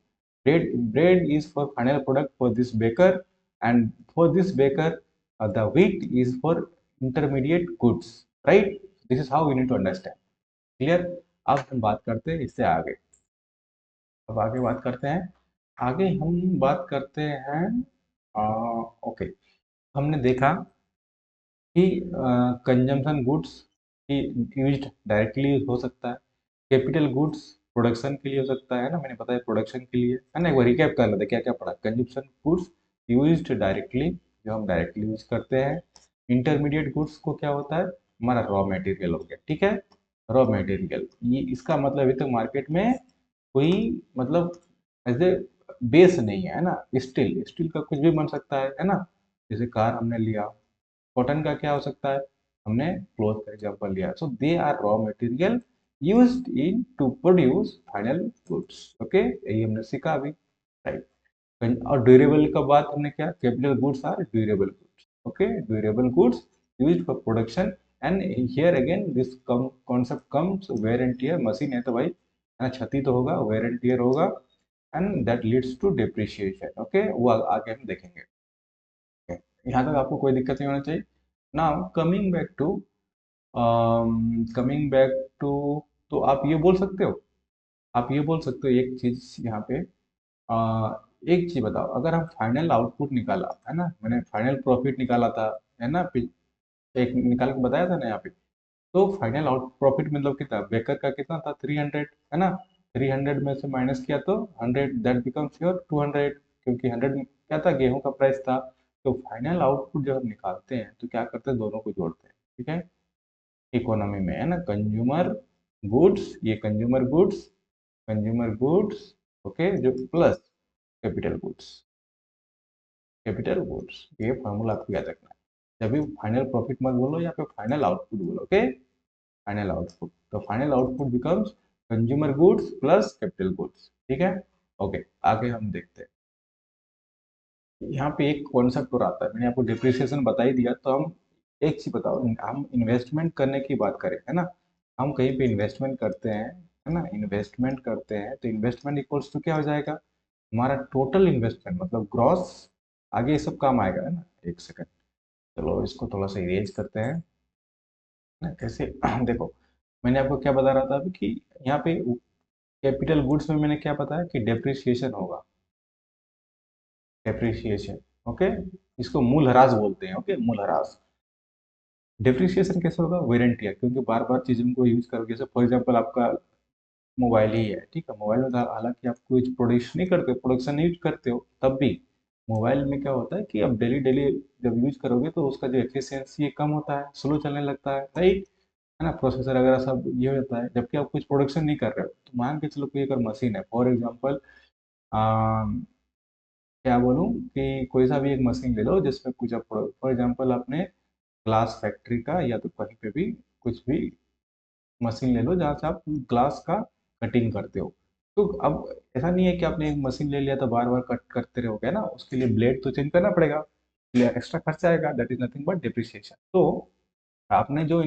Speaker 1: bread is for final product for this baker, and for this baker the wheat is for intermediate goods, right? This is how we need to understand. Clear. अब हम बात करते हैं इससे आगे, अब आगे बात करते हैं, आगे हम बात करते हैं। ओके, हमने देखा कि कंजम्पशन गुड्स की यूज डायरेक्टली हो सकता है, कैपिटल गुड्स प्रोडक्शन के लिए हो सकता है ना, मैंने बताया प्रोडक्शन के लिए, है ना। एक बार रिकैप कर लेते हैं क्या क्या पढ़ा। कंजम्पशन गुड्स यूज्ड डायरेक्टली, जो हम डायरेक्टली यूज करते हैं। इंटरमीडिएट गुड्स को क्या होता है, हमारा रॉ मटेरियल हो गया, ठीक है, रॉ मटेरियल। ये इसका मतलब अभी तक मार्केट में कोई मतलब एज ए बेस नहीं है ना, स्टील, स्टील का कुछ भी बन सकता है ना। जैसे कार हमने लिया, कॉटन का क्या हो सकता है, हमने क्लोथ का एग्जांपल लिया। So they are raw material used in to produce final goods. Okay, यही हमने सीखा अभी, राइट। और ड्यूरेबल का बात हमने क्या, capital goods are durable goods. Okay, durable goods used for production, and here again this concept comes wear and tear, machine है तो भाई है ना, क्षति तो होगा, वेयर एंड टियर होगा, and that leads to depreciation. Okay, वो आगे हम देखेंगे। यहाँ तक आपको कोई दिक्कत नहीं होना चाहिए। नाउ कमिंग बैक टू, तो आप ये बोल सकते हो, आप ये बोल सकते हो एक चीज यहाँ पे, एक चीज बताओ, अगर हम फाइनल आउटपुट निकाला है ना, मैंने फाइनल प्रॉफिट निकाला था, है ना, एक निकाल के बताया था ना यहाँ पे, तो फाइनल आउट प्रॉफिट मतलब कितना, बेकर का कितना था, 300, है ना। 300 में से माइनस किया तो 100, दैट बिकम्स योर 200, क्योंकि 100 क्या था, गेहूं का प्राइस था। तो फाइनल आउटपुट जब हम निकालते हैं तो क्या करते हैं, दोनों को जोड़ते हैं, ठीक है। इकोनॉमी में है ना, कंज्यूमर गुड्स, ये कंज्यूमर गुड्स, ओके, जो plus capital goods, capital goods, ये फॉर्मूला आपको याद रखना है। जब भी फाइनल प्रॉफिट मत बोलो, या फिर फाइनल आउटपुट बोलो। ओके, फाइनल आउटपुट, तो final output becomes consumer goods plus capital goods, ठीक है। ओके, आगे हम देखते हैं। यहाँ पे एक कॉन्सेप्ट और आता है, मैंने आपको डिप्रिसिएशन बता ही दिया, तो हम एक चीज बताओ, हम इन्वेस्टमेंट करने की बात करें, है ना, हम कहीं पे इन्वेस्टमेंट करते हैं, है ना, इन्वेस्टमेंट करते हैं तो इन्वेस्टमेंट इक्वल्स टू क्या हो जाएगा, हमारा टोटल इन्वेस्टमेंट मतलब ग्रॉस, आगे ये सब काम आएगा, है ना। एक सेकंड, चलो इसको थोड़ा सा इरेज करते हैं ना, कैसे देखो, मैंने आपको क्या बता रहा था अभी कि यहाँ पे कैपिटल गुड्स में मैंने क्या बताया कि डेप्रिसिएशन होगा, डेप्रिसिएशन, ओके, इसको मूलह्रास बोलते हैं, ओके, मूलह्रास। डेप्रिसिएशन कैसे होगा, वेर एंड टियर, क्योंकि बार बार चीज़ों को यूज करोगे, जैसे फॉर एग्जांपल आपका मोबाइल ही है, ठीक है, मोबाइल में तो हालांकि आप कुछ प्रोड्यूस नहीं करते, प्रोडक्शन नहीं करते हो, तब भी मोबाइल में क्या होता है कि आप डेली डेली जब यूज करोगे तो उसका जो एफिशिएंसी है कम होता है, स्लो चलने लगता है, राइट, है ना, प्रोसेसर वगैरह सब ये हो जाता है, जबकि आप कुछ प्रोडक्शन नहीं कर रहे हो। तो मान के चलो कोई अगर मशीन है, फॉर एग्जाम्पल क्या बोलूँ कि कोई सा भी एक मशीन ले लो जिसमें कुछ आप, फॉर एग्जाम्पल आपने ग्लास फैक्ट्री का या तो कहीं पे भी कुछ भी मशीन ले लो जहाँ से आप ग्लास का कटिंग करते हो। तो अब ऐसा नहीं है कि आपने एक मशीन ले लिया तो बार बार कट करते रहोगे ना, उसके लिए ब्लेड तो चेंज करना पड़ेगा, एक्स्ट्रा खर्चा आएगा, that is nothing but depreciation. तो आपने जो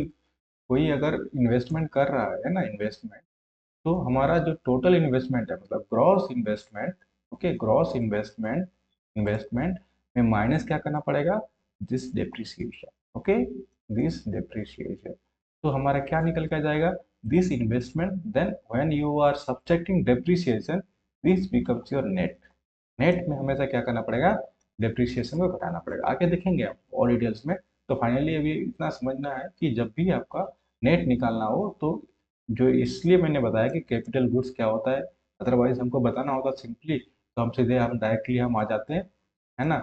Speaker 1: कोई अगर इन्वेस्टमेंट कर रहा है ना, इन्वेस्टमेंट, तो हमारा जो टोटल इन्वेस्टमेंट है मतलब gross investment, okay, gross investment, investment में माइनस क्या करना पड़ेगा, this depreciation, okay, this depreciation. तो हमारा क्या निकल के आ जाएगा, this investment, then when you are subtracting depreciation, this becomes your net. Net में हमेशा क्या करना पड़ेगा, डेप्रिसिएशन को घटाना पड़ेगा, आगे देखेंगे आप और डिटेल्स में। तो फाइनली अभी इतना समझना है कि जब भी आपका नेट निकालना हो तो, जो इसलिए मैंने बताया कि कैपिटल गुड्स क्या होता है, अदरवाइज हमको बताना होता सिंपली तो हम सीधे हम डायरेक्टली हम आ जाते हैं, है ना,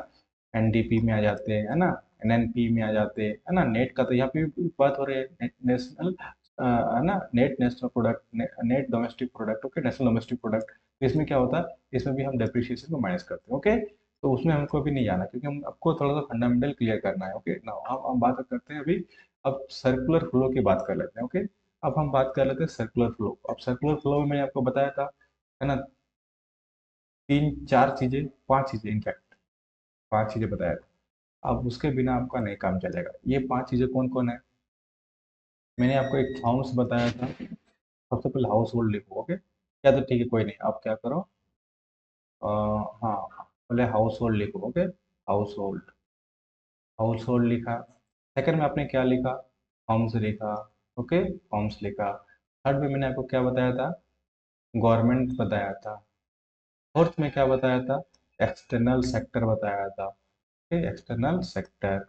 Speaker 1: एनडीपी में आ जाते हैं, है ना, एनएनपी में आ जाते हैं, है ना। नेट का तो यहाँ पे भी बात हो रही है, नेशनल, है ना, net national product, net domestic product, okay, national domestic product. इसमें क्या होता है, इसमें भी हम डेप्रिसिएशन को माइनस करते हैं, ओके। तो उसमें हमको अभी नहीं जाना क्योंकि हम आपको थोड़ा सा फंडामेंटल क्लियर करना है, ओके ना। हम बात करते हैं अभी, अब सर्कुलर फ्लो की बात कर लेते हैं, ओके। अब हम बात कर लेते हैं सर्कुलर फ्लो। अब सर्कुलर फ्लो में मैंने आपको बताया था, है ना, तीन चार चीजें, पांच चीजें, इनफैक्ट पांच चीजें बताया था। अब उसके बिना आपका नहीं काम चलेगा। ये पांच चीजें कौन कौन है, मैंने आपको एक फॉर्म्स बताया था, सबसे पहले हाउस होल्ड लिखो, ओके, या तो ठीक है कोई नहीं, आप क्या करो, हाँ, पहले हाउस होल्ड लिखो, okay, house hold, house hold लिखा। सेकंड में आपने क्या लिखा, फॉर्म्स लिखा, ओके, फॉर्म्स लिखा। थर्ड में मैंने आपको क्या बताया था, गवर्नमेंट बताया था। फोर्थ में क्या बताया था, एक्सटर्नल सेक्टर बताया था, ओके, एक्सटर्नल सेक्टर,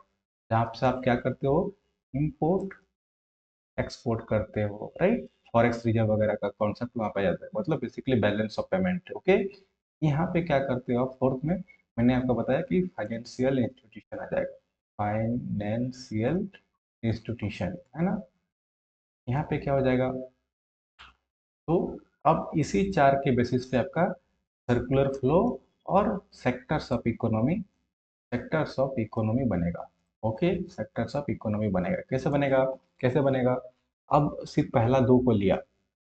Speaker 1: जहाँ से आप क्या करते हो, इंपोर्ट एक्सपोर्ट करते हो, राइट, फॉरेक्स रिजर्व वगैरह का कॉन्सेप्ट वहाँ पे आ जाता है, मतलब basically balance of payment, okay. यहाँ पे क्या करते हो आप, फोर्थ में मैंने आपको बताया कि फाइनेंशियल इंस्टीट्यूशन आ जाएगा, फाइनेंशियल इंस्टीट्यूशन, है ना। यहाँ पे क्या हो जाएगा, तो अब इसी चार के बेसिस पे आपका सर्कुलर फ्लो और sectors of economy, sectors of economy बनेगा, ओके, सेक्टर्स ऑफ इकोनॉमी बनेगा। कैसे बनेगा, कैसे बनेगा, अब सिर्फ पहला दो को लिया,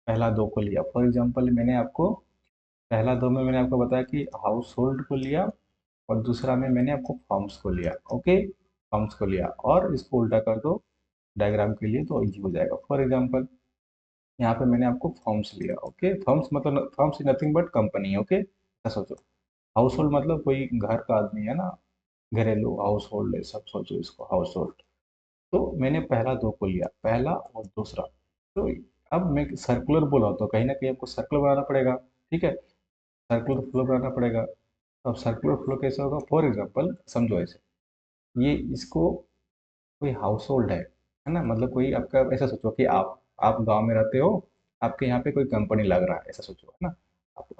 Speaker 1: पहला दो को लिया, फॉर एग्जांपल मैंने आपको पहला दो में मैंने आपको बताया कि हाउस होल्ड को लिया, और दूसरा में मैंने आपको फॉर्म्स को लिया, ओके, फॉर्म्स को लिया, और इसको उल्टा कर दो डायग्राम के लिए तो इजी हो जाएगा। फॉर एग्जांपल यहाँ पे मैंने आपको फॉर्म्स लिया, ओके, फॉर्म्स मतलब forms is nothing but company, okay, ऐसा सोचो। हाउस होल्ड मतलब कोई घर का आदमी है ना, घरेलू हाउस होल्ड है, सब सोचो इसको हाउस होल्ड। तो मैंने पहला दो को लिया, पहला और दूसरा। तो अब मैं सर्कुलर बोला तो कहीं ना कहीं आपको सर्कुलर बनाना पड़ेगा, ठीक है, सर्कुलर फ्लो बनाना पड़ेगा। अब सर्कुलर फ्लो कैसे होगा, फॉर एग्जांपल समझो ऐसे, ये इसको कोई हाउस होल्ड है ना, मतलब कोई आपका, ऐसा सोचो कि आप गांव में रहते हो, आपके यहाँ पे कोई कंपनी लग रहा है, ऐसा सोचो, है ना,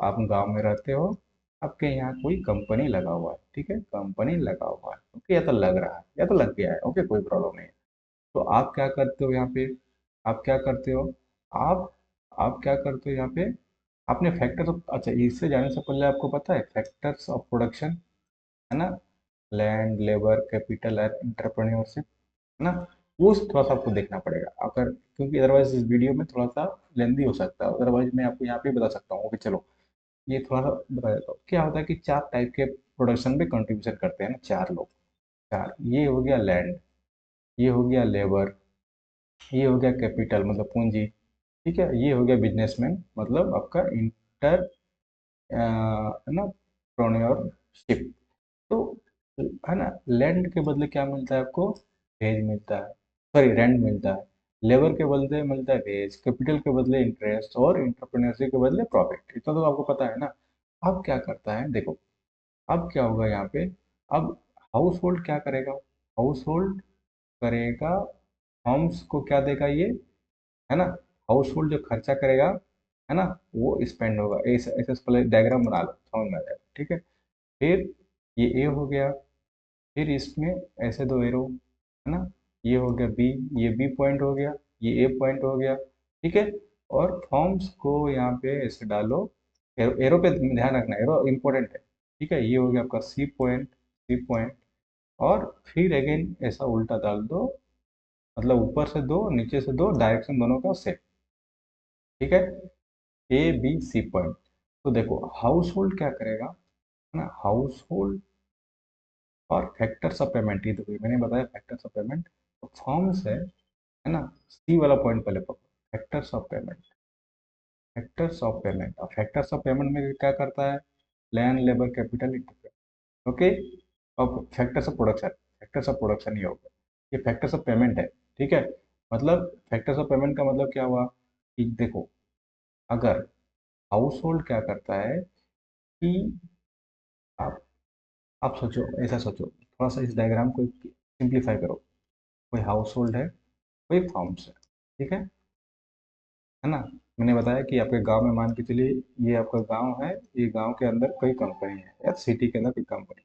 Speaker 1: आप गांव में रहते हो, आपके यहाँ कोई कंपनी लगा हुआ है, ठीक है, कंपनी लगा हुआ है, ओके, या तो लग रहा है या तो लग गया है, ओके, कोई प्रॉब्लम नहीं है। तो आप क्या करते हो यहाँ पे, आप क्या करते हो, आप आप क्या करते हो यहाँ पे, आपने फैक्टर्स ऑफ, अच्छा इससे जाने से पहले आपको पता है फैक्टर्स ऑफ प्रोडक्शन, है ना, land, labour, capital and entrepreneurship, है ना, वो थोड़ा सा आपको देखना पड़ेगा, अगर, क्योंकि अदरवाइज इस वीडियो में थोड़ा सा लेंदी हो सकता है, अदरवाइज मैं आपको यहाँ पे बता सकता हूँ कि चलो ये थोड़ा सा बता देता हूँ क्या होता है कि चार टाइप के प्रोडक्शन में कंट्रीब्यूशन करते हैं ना, चार लोग। चार, ये हो गया लैंड, ये हो गया लेबर, ये हो गया कैपिटल मतलब पूंजी, ठीक है, ये हो गया बिजनेसमैन मतलब आपका इंटर है ना प्रोन्योरशिप। तो है ना, लैंड के बदले क्या मिलता है आपको, वेज मिलता है, सॉरी रेंट मिलता है। लेबर के बदले मिलता है वेज, कैपिटल के बदले इंटरेस्ट, और इंटरप्रेन्योरशिप के बदले प्रॉफिट। इतना तो आपको पता है ना। अब क्या करता है देखो, अब क्या होगा यहाँ पे, अब हाउस होल्ड क्या करेगा, हाउस होल्ड करेगा, होम्स को क्या देगा ये, है ना, हाउस होल्ड जो खर्चा करेगा, है ना, वो स्पेंड होगा। ऐसे ऐसे पहले डायग्राम बना लो, समझ में आ जाएगा, ठीक है। फिर ये ए हो गया, फिर इसमें ऐसे दो एरो, है ना, ये हो गया बी, ये बी पॉइंट हो गया, ये ए पॉइंट हो गया, ठीक है। और फॉर्म्स को यहाँ पे ऐसे डालो, एरो पे ध्यान रखना, एरो इंपॉर्टेंट है, ठीक है। ये हो गया आपका सी पॉइंट, सी पॉइंट, और फिर अगेन ऐसा उल्टा डाल दो, मतलब ऊपर से दो नीचे से दो, डायरेक्शन दोनों का सेम, ठीक है। A B C point. तो देखो हाउस होल्ड क्या करेगा, है ना, हाउस होल्ड और फैक्टर्स ऑफ पेमेंट, ये देखो मैंने बताया फैक्टर्स ऑफ पेमेंट, तो फॉर्म्स है ना, सी वाला पॉइंट पहले पकड़ो, factors of payment, factors of payment. और फैक्टर्स ऑफ पेमेंट में क्या करता है, land labour capital interpret, okay. अब factors of production, factors of production ये होगा, ये फैक्टर्स ऑफ पेमेंट है, ठीक है। मतलब फैक्टर्स ऑफ पेमेंट का मतलब क्या हुआ कि देखो, अगर हाउस होल्ड क्या करता है कि आप आप सोचो, ऐसा सोचो, थोड़ा सा इस डायग्राम को सिंप्लीफाई करो। कोई हाउस होल्ड है, कोई फॉर्म्स है, ठीक है ना। मैंने बताया कि आपके गांव में मान के चलिए, ये आपका गांव है, ये गांव के अंदर कई कंपनी है या सिटी के अंदर कोई कंपनी,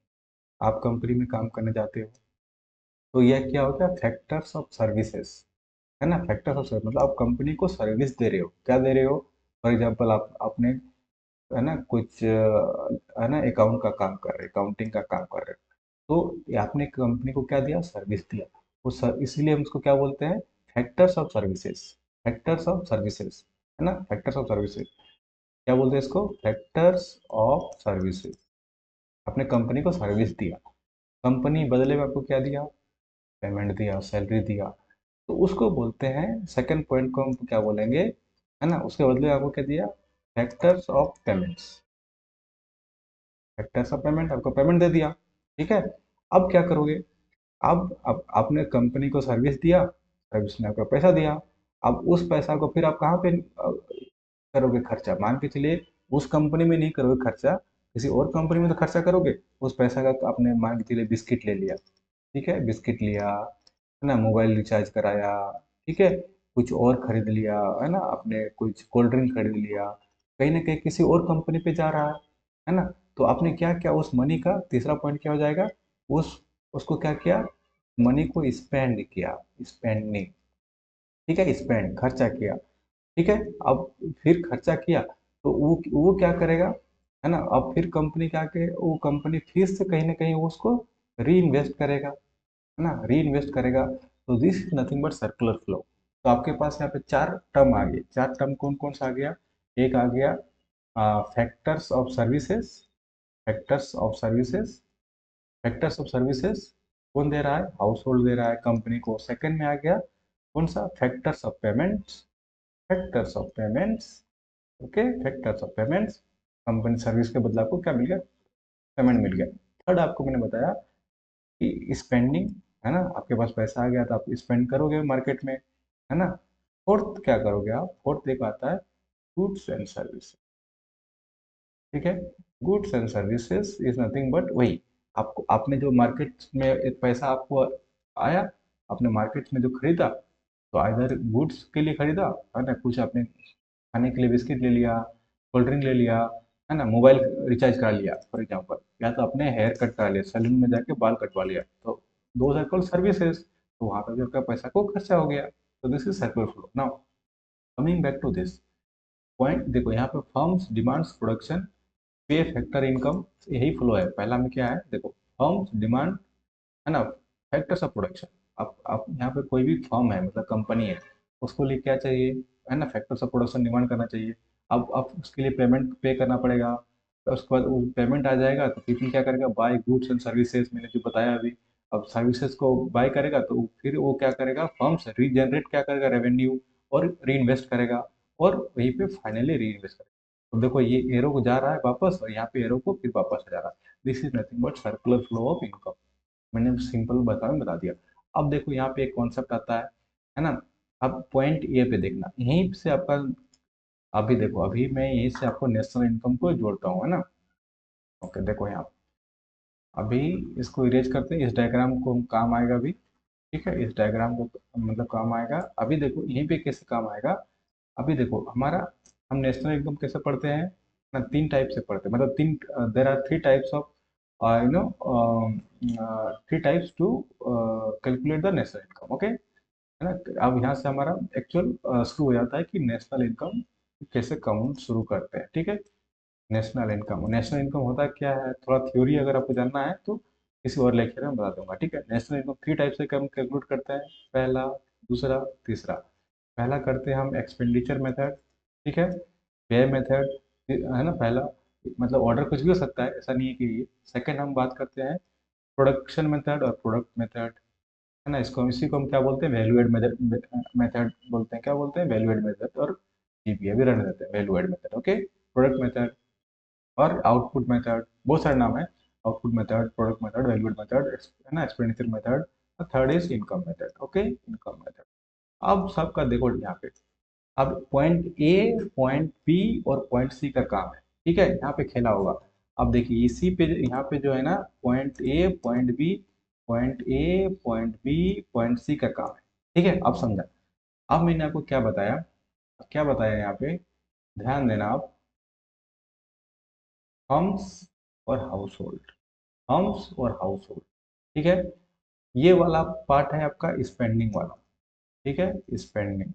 Speaker 1: आप कंपनी में काम करने जाते हो, तो यह क्या होता है, फैक्टर्स ऑफ सर्विसेज, है ना, फैक्टर्स ऑफ सर्विस मतलब आप कंपनी को सर्विस दे रहे हो, क्या दे रहे हो। फॉर एग्जाम्पल आप आपने, है ना, कुछ है ना अकाउंट का काम कर रहे हैं, अकाउंटिंग का काम कर रहे हो, तो ये आपने कंपनी को क्या दिया, सर्विस दिया। वो सर इसीलिए हम उसको क्या बोलते हैं, factors of services, factors of services, है ना, फैक्टर्स ऑफ सर्विसेज। क्या बोलते हैं इसको, फैक्टर्स ऑफ सर्विसेज। आपने कंपनी को सर्विस दिया, कंपनी बदले में आपको क्या दिया, पेमेंट दिया, सैलरी दिया, तो उसको बोलते हैं, सेकंड पॉइंट को हम क्या बोलेंगे, है ना, उसके बदले में आपको क्या दिया, factors of payments, factors of payment, आपको पेमेंट दे दिया, ठीक है। अब क्या करोगे, अब आपने कंपनी को सर्विस दिया, सर्विस ने आपको पैसा दिया, अब उस पैसा को फिर आप कहाँ पे करोगे खर्चा, मान के चलिए उस कंपनी में नहीं करोगे खर्चा, किसी और कंपनी में तो खर्चा करोगे। उस पैसा का आपने मान के चलिए बिस्किट ले लिया, ठीक है, बिस्किट लिया, है ना, मोबाइल रिचार्ज कराया, ठीक है, कुछ और खरीद लिया, है ना, आपने कुछ कोल्ड ड्रिंक खरीद लिया, कहीं ना कहीं किसी और कंपनी पे जा रहा है ना। तो आपने क्या किया, उस मनी का तीसरा पॉइंट क्या हो जाएगा, उस उसको क्या किया, मनी को स्पेंड किया, स्पेंडिंग, ठीक है, स्पेंड खर्चा किया, ठीक है। अब फिर खर्चा किया, तो वो क्या करेगा, है ना, अब फिर कंपनी क्या करे, वो कंपनी फिर से कहीं ना कहीं उसको री इन्वेस्ट करेगा, है ना, री इन्वेस्ट करेगा। तो this is nothing but circular flow. तो आपके पास यहाँ पे चार टर्म आ गए, चार टर्म कौन कौन सा आ गया, एक आ गया factors of services, factors of services, factors of services कौन दे रहा है, हाउस होल्ड दे रहा है कंपनी को। सेकंड में आ गया कौन सा, factors of payments, factors of payments, okay, factors of payments, company service के बदले आपको क्या मिल गया, पेमेंट मिल गया। थर्ड आपको मैंने बताया कि स्पेंडिंग, है ना, आपके पास पैसा आ गया तो आप स्पेंड करोगे मार्केट में, है ना। फोर्थ क्या करोगे आप, फोर्थ देखो आता है गुड्स एंड सर्विस, ठीक है। Goods and services is nothing but वही, आपको आपने जो मार्केट में एक पैसा आपको आया, आपने मार्केट में जो खरीदा, तो इधर गुड्स के लिए खरीदा, है ना, कुछ आपने खाने के लिए बिस्किट ले लिया, कोल्ड ड्रिंक ले लिया, है ना, मोबाइल रिचार्ज करा लिया फॉर एग्जाम्पल, या तो अपने हेयर कट करा लिया, सैलून में जाके बाल कटवा लिया, तो दो सर्कल सर्विसेज, तो वहां पर भी आपका पैसा को खर्चा हो गया। तो this is circular flow. Now coming back to this point, देखो यहाँ पे फर्म्स डिमांड्स प्रोडक्शन पे फैक्टर इनकम, यही फ्लो है। पहला में क्या है देखो, फर्म्स डिमांड, है ना, फैक्टर्स ऑफ प्रोडक्शन। आप यहाँ पे कोई भी फर्म है मतलब कंपनी है, उसको लिए क्या चाहिए, है ना, फैक्टर्स ऑफ प्रोडक्शन डिमांड करना चाहिए। अब उसके लिए पेमेंट पे करना पड़ेगा, उसके बाद वो पेमेंट आ जाएगा तो पीपल क्या करेगा, बाय गुड्स एंड सर्विसेज, मैंने जो बताया अभी। अब सर्विसेज को बाय करेगा तो फिर वो क्या करेगा, फर्म्स रीजनरेट क्या करेगा, रेवेन्यू, और री इन्वेस्ट करेगा, और वहीं पे फाइनली री इन्वेस्ट करेगा। तो देखो ये एरो को जा रहा है वापस, और यहाँ पे एरो को फिर वापस आ जा रहा है। This is nothing but circular flow of income. मैंने सिंपल बता दिया। अब देखो यहाँ पे एक कॉन्सेप्ट आता है ना। अब पॉइंट ए पे देखना, यहीं से आपका, अभी देखो अभी मैं यहीं से आपको नेशनल इनकम को जोड़ता हूँ, है ना। ओके देखो यहाँ, अभी इसको इरेज करते हैं, इस डायग्राम को काम आएगा अभी। ठीक है, इस डायग्राम को मतलब काम आएगा। अभी देखो यहीं पे कैसे काम आएगा। अभी देखो हमारा, हम नेशनल इनकम कैसे पढ़ते हैं ना, तीन टाइप से पढ़ते हैं, मतलब तीन, there are three types of you know three types to calculate the national income. Okay, है ना। अब यहाँ से हमारा एक्चुअल शुरू हो जाता है कि नेशनल इनकम कैसे काउंट शुरू करते हैं। ठीक है, नेशनल इनकम होता क्या है, थोड़ा थ्योरी अगर आपको जानना है तो किसी और लेक्चर में बता दूंगा। ठीक है, नेशनल इनकम थ्री टाइप से हम कैलकुलेट करते हैं, पहला, दूसरा, तीसरा। पहला करते हैं हम एक्सपेंडिचर मेथड। ठीक है, व्यय मेथड, है ना पहला, मतलब ऑर्डर कुछ भी हो सकता है, ऐसा नहीं है कि ये। सेकंड हम बात करते हैं प्रोडक्शन मेथड और प्रोडक्ट मेथड, है ना। इसी को हम क्या बोलते हैं, वैल्यू एड मेथड, बोलते हैं, क्या बोलते हैं, वैल्यू एड मेथड, और जीपीए भी रहने देते हैं, value add method. Okay, product method और आउटपुट मेथड, बहुत सारे नाम है। Output method, product method, value add method, है ना, expenditure method. Third is income method. Okay, income method. अब सबका देखो यहाँ पे, अब पॉइंट ए, पॉइंट बी और पॉइंट सी का काम है। ठीक है, यहाँ पे खेला होगा। अब देखिए इसी पे यहाँ पे जो है ना, point A, point B, point A, point B, point C का काम है। ठीक है, अब समझा। अब मैंने आपको क्या बताया, क्या बताया यहाँ पे, ध्यान देना आप। हम्स और हाउस होल्ड, हम्स और हाउस होल्ड। ठीक है, ये वाला पार्ट है आपका स्पेंडिंग वाला। ठीक है, स्पेंडिंग,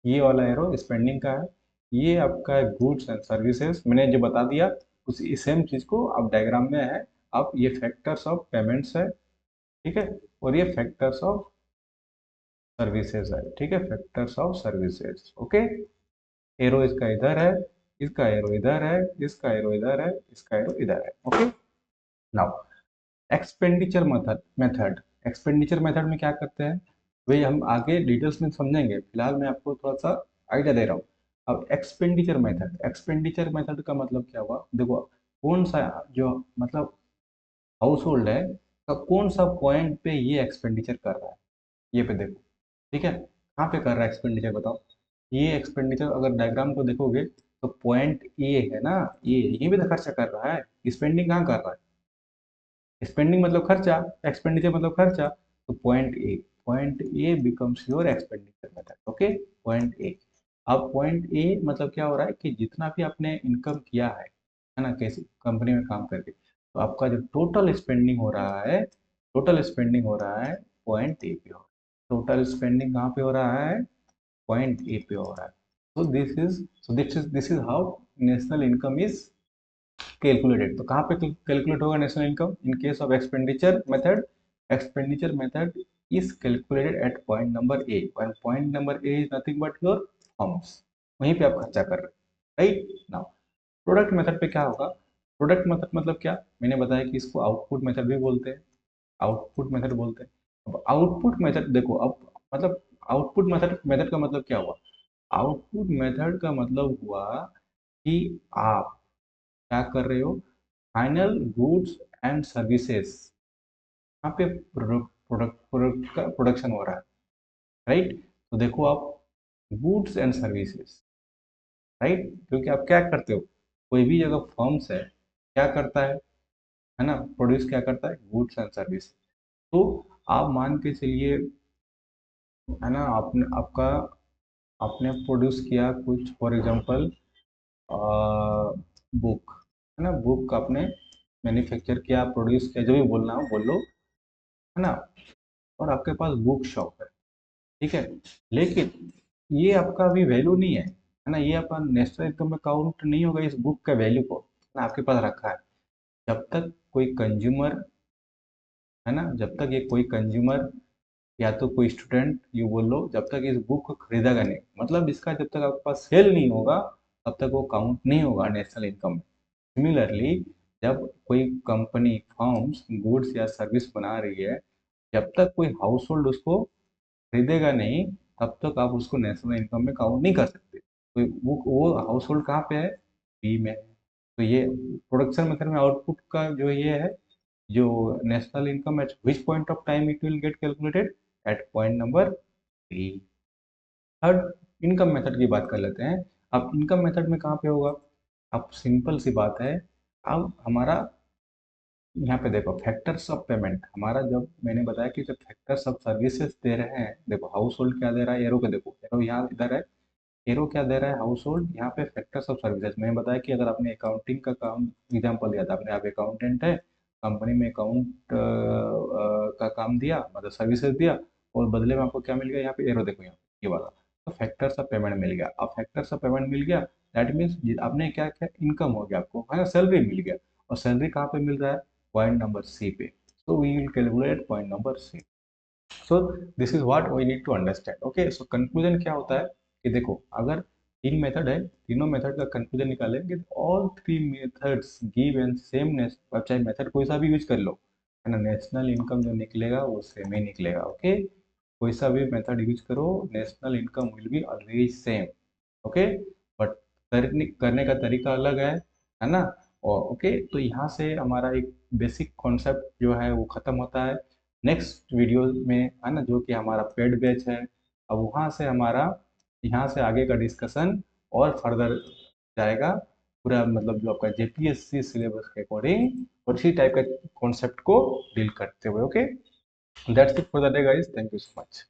Speaker 1: ये वाला एरो स्पेंडिंग का है। ये आपका गुड्स एंड सर्विसेज, मैंने जो बता दिया उसी सेम चीज को अब डायग्राम में है। अब ये फैक्टर्स ऑफ पेमेंट्स है। ठीक है, और ये फैक्टर्स ऑफ सर्विसेज है। ठीक है, factors of services. Okay, arrow इसका इधर है, इसका एरो इधर है, इसका एरो इधर है, इसका एरो इधर है। Okay, now expenditure method, expenditure method में क्या करते हैं, वही हम आगे डिटेल्स में समझेंगे, फिलहाल मैं आपको थोड़ा सा आइडिया दे रहा हूँ। अब एक्सपेंडिचर मेथड, एक्सपेंडिचर मेथड का मतलब क्या हुआ, देखो कौन सा जो मतलब हाउस होल्ड है का कौन सा पॉइंट पे ये एक्सपेंडिचर कर रहा है, ये पे देखो। ठीक है, कहाँ पे कर रहा है एक्सपेंडिचर बताओ। ये एक्सपेंडिचर अगर डायग्राम को देखोगे तो पॉइंट ए है ना, ये यहीं पे तो खर्चा कर रहा है, स्पेंडिंग कहाँ कर रहा है, स्पेंडिंग मतलब खर्चा, एक्सपेंडिचर मतलब खर्चा। तो point A, point A becomes your expenditure method. Okay, point A. अब पॉइंट ए मतलब क्या हो रहा है कि जितना भी आपने इनकम किया है ना, कैसी कंपनी में काम करके, तो आपका जो टोटल स्पेंडिंग हो रहा है, टोटल स्पेंडिंग हो रहा है पॉइंट ए पे हो रहा है। टोटल स्पेंडिंग कहाँ पे हो रहा है, पॉइंट ए पे हो रहा है। So this is how national income is calculated. तो कहाँ पे कैलकुलेट होगा national income, in case of expenditure method, expenditure method is calculated at point number A, when point number A is nothing but your firms, वहीं पे आप खर्चा कर रहे हैं। राइट नाउ, प्रोडक्ट मेथड पे क्या होगा, प्रोडक्ट मेथड मतलब क्या, मैंने बताया कि इसको आउटपुट मेथड भी बोलते हैं, आउटपुट मेथड बोलते हैं। अब आउटपुट मेथड देखो, अब मतलब आउटपुट मेथड, मेथड का मतलब क्या हुआ, आउटपुट मेथड का मतलब हुआ कि आप क्या कर रहे हो, फाइनल गुड्स एंड सर्विसेज, यहाँ पे प्रोडक्ट का प्रोडक्शन हो रहा है। राइट, तो देखो आप, गुड्स एंड सर्विसेज, राइट, क्योंकि आप क्या करते हो, कोई भी जगह फर्म्स है क्या करता है ना, प्रोड्यूस क्या करता है, गुड्स एंड सर्विस। तो आप मान के चलिए, है ना, आपने आपका, आपने प्रोड्यूस किया कुछ, फॉर एग्जांपल बुक, है ना, बुक आपने मैन्युफैक्चर किया, प्रोड्यूस किया, जो भी बोलना हो बोल लो, है ना, और आपके पास बुक शॉप है। ठीक है, लेकिन ये आपका अभी वैल्यू नहीं है ना, ये आपका नेशनल इनकम में काउंट नहीं होगा इस बुक का वैल्यू को, ना आपके पास रखा है। जब तक कोई कंज्यूमर, है ना, जब तक ये कोई कंज्यूमर या तो कोई स्टूडेंट, यू बोल लो, जब तक इस बुक को खरीदेगा नहीं, मतलब इसका जब तक आपके पास सेल नहीं होगा तब तक वो काउंट नहीं होगा नेशनल इनकम में। सिमिलरली जब कोई कंपनी फर्म्स गुड्स या सर्विस बना रही है, जब तक कोई हाउस होल्ड उसको खरीदेगा नहीं, तब तक आप उसको नेशनल इनकम में काउंट नहीं कर सकते। तो वो हाउस होल्ड कहाँ पे है, बी में है। तो ये प्रोडक्शन मेथड में आउटपुट का जो ये है, जो national income at which point of time it will get calculated, at point number 3। Third, income method की बात कर लेते हैं। अब इनकम मेथड में कहाँ पे होगा, अब सिंपल सी बात है। अब हमारा यहाँ पे देखो फैक्टर्स ऑफ पेमेंट, हमारा जब मैंने बताया कि जब फैक्टर्स ऑफ सर्विसेज दे रहे हैं, देखो हाउस होल्ड क्या दे रहा है, एरो के देखो, एरो यहाँ इधर है, एरो क्या दे रहा है, हाउस होल्ड, यहाँ पे फैक्टर्स ऑफ सर्विसेज। मैंने बताया कि अगर आपने अकाउंटिंग का काम एग्जांपल दिया था आपने, आप अकाउंटेंट है, कंपनी में अकाउंट का काम दिया, मतलब सर्विसेज दिया, और बदले में आपको क्या मिल गया, यहाँ पे एरो देखो, यहाँ पे ये वाला, तो फैक्टर्स ऑफ पेमेंट मिल गया। अब फैक्टर्स ऑफ पेमेंट मिल गया, दैट मीन्स आपने क्या क्या इनकम हो गया आपको, है ना, सैलरी मिल गया। और सैलरी कहाँ पे मिल रहा है, पॉइंट नंबर सी पे। So we will calculate point number C. So this is what we need to understand. Okay, so conclusion क्या होता है कि देखो, अगर तीन मेथड है, तीनों मेथड का कंक्लूजन निकालेंगे, all three methods give and same, चाहे मेथड कोई सा भी यूज कर लो, है ना, नेशनल इनकम जो निकलेगा वो सेम ही निकलेगा। ओके, कोई सा भी मेथड यूज करो, national income will be always same. Okay, but करने का तरीका अलग है ना। और ओके, तो यहाँ से हमारा एक बेसिक कॉन्सेप्ट जो है वो खत्म होता है। नेक्स्ट वीडियो में, है ना, जो कि हमारा पेड बैच है, अब वहाँ से हमारा, यहाँ से आगे का डिस्कशन और फर्दर जाएगा, पूरा मतलब जो आपका जेपीएससी सिलेबस के अकॉर्डिंग और इसी टाइप का कॉन्सेप्ट को डील करते हुए। Okay, that's it for the day guys, thank you so much.